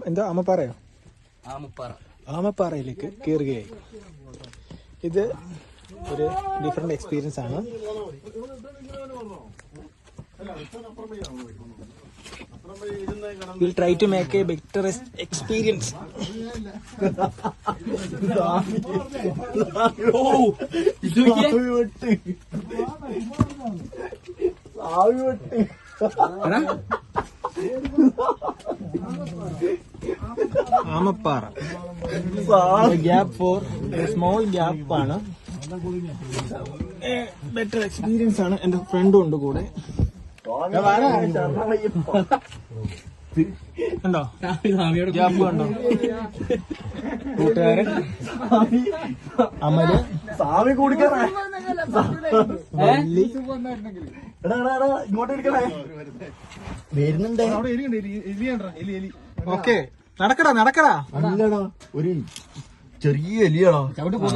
എന്താ ആമപ്പാറയോ? ആമപ്പാറയിലേക്ക് കയറുകയായി. ഇത് ഒരു ഡിഫറെന്റ് എക്സ്പീരിയൻസ് ആണ്. We'll try to make a better experience. Amappara gap four small gap ആണ്. ബെറ്റർ എക്സ്പീരിയൻസ് ആണ്. എന്റെ ഫ്രണ്ടും ഉണ്ട് കൂടെ. കണ്ടോ ഗ്യാപ്പ് കണ്ടോ? കൂട്ടുകാരൻ അമല് വരുന്നുണ്ട്. ഓക്കെ നടക്കടാ. ഒരു ചെറിയ എലിയാണോ?